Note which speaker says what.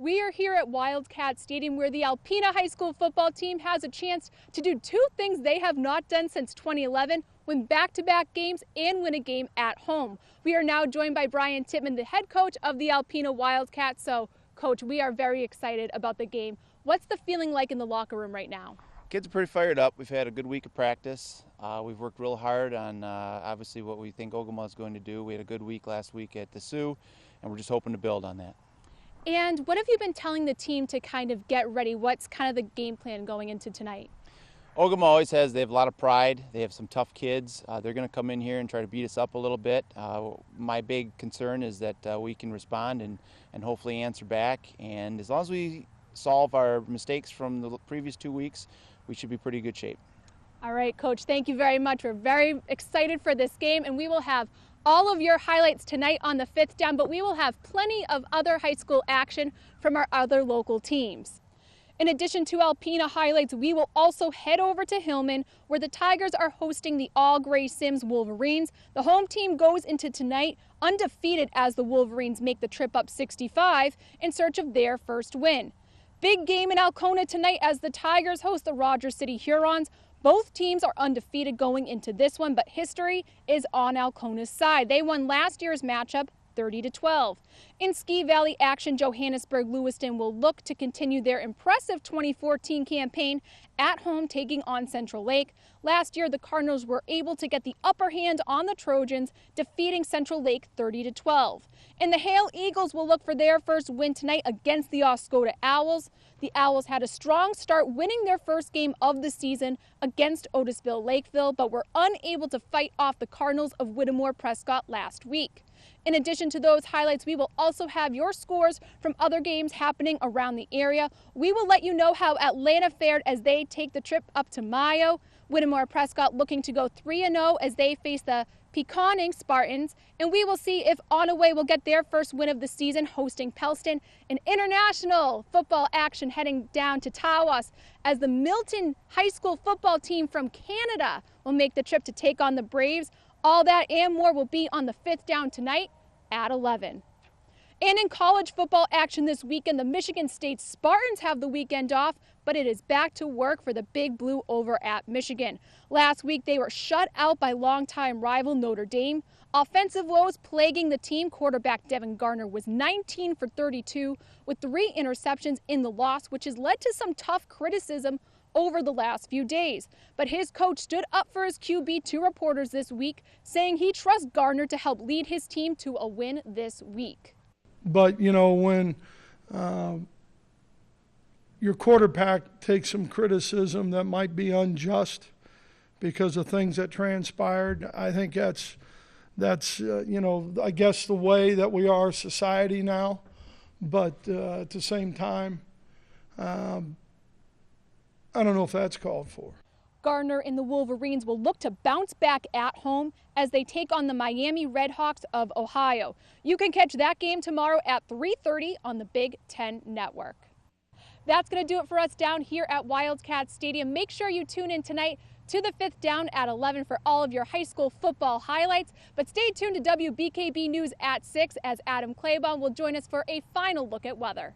Speaker 1: We are here at Wildcat Stadium where the Alpena High School football team has a chance to do two things they have not done since 2011, win back-to-back games and win a game at home. We are now joined by Brian Tittman, the head coach of the Alpena Wildcats. So, Coach, we are very excited about the game. What's the feeling like in the locker room right now?
Speaker 2: Kids are pretty fired up. We've had a good week of practice. We've worked real hard on obviously what we think Ogama is going to do. We had a good week last week at the Sioux, and we're just hoping to build on that.
Speaker 1: And what have you been telling the team to kind of get ready? What's kind of the game plan going into tonight?
Speaker 2: Ogama always they have a lot of pride. They have some tough kids. They're going to come in here and try to beat us up a little bit. My big concern is that we can respond and hopefully answer back. And as long as we solve our mistakes from the previous 2 weeks, we should be pretty good shape.
Speaker 1: All right, Coach, thank you very much. We're very excited for this game, and we will have all of your highlights tonight on the Fifth Down, but we will have plenty of other high school action from our other local teams. In addition to Alpena highlights, we will also head over to Hillman, where the Tigers are hosting the all-gray Sims Wolverines. The home team goes into tonight undefeated as the Wolverines make the trip up 65 in search of their first win. Big game in Alcona tonight as the Tigers host the Rogers City Hurons. Both teams are undefeated going into this one, but history is on Alcona's side. They won last year's matchup 30-12. In Ski Valley action, Johannesburg Lewiston will look to continue their impressive 2014 campaign at home, taking on Central Lake. Last year, the Cardinals were able to get the upper hand on the Trojans, defeating Central Lake 30-12. And the Hale Eagles will look for their first win tonight against the Oscoda Owls. The Owls had a strong start, winning their first game of the season against Otisville Lakeville, but were unable to fight off the Cardinals of Whittemore Prescott last week. In addition to those highlights, we will also have your scores from other games happening around the area. We will let you know how Atlanta fared as they take the trip up to Mayo. Whittemore Prescott looking to go 3-0 as they face the Peconing Spartans, and we will see if Onaway will get their first win of the season hosting Pelston. An international football action heading down to Tawas as the Milton High School football team from Canada will make the trip to take on the Braves. All that and more will be on the Fifth Down tonight at 11. And in college football action this weekend, the Michigan State Spartans have the weekend off, but it is back to work for the Big Blue over at Michigan. Last week, they were shut out by longtime rival Notre Dame. Offensive woes plaguing the team. Quarterback Devin Garner was 19 for 32 with 3 interceptions in the loss, which has led to some tough criticism over the last few days. But his coach stood up for his QB to reporters this week, saying he trusts Garner to help lead his team to a win this week.
Speaker 3: But, you know, when your quarterback takes some criticism that might be unjust because of things that transpired, I think that's you know, I guess the way that we are society now. But at the same time, I don't know if that's called for.
Speaker 1: Gardner and the Wolverines will look to bounce back at home as they take on the Miami Redhawks of Ohio. You can catch that game tomorrow at 3:30 on the Big Ten Network. That's going to do it for us down here at Wildcat Stadium. Make sure you tune in tonight to the Fifth Down at 11 for all of your high school football highlights. But stay tuned to WBKB News at 6 as Adam Claiborne will join us for a final look at weather.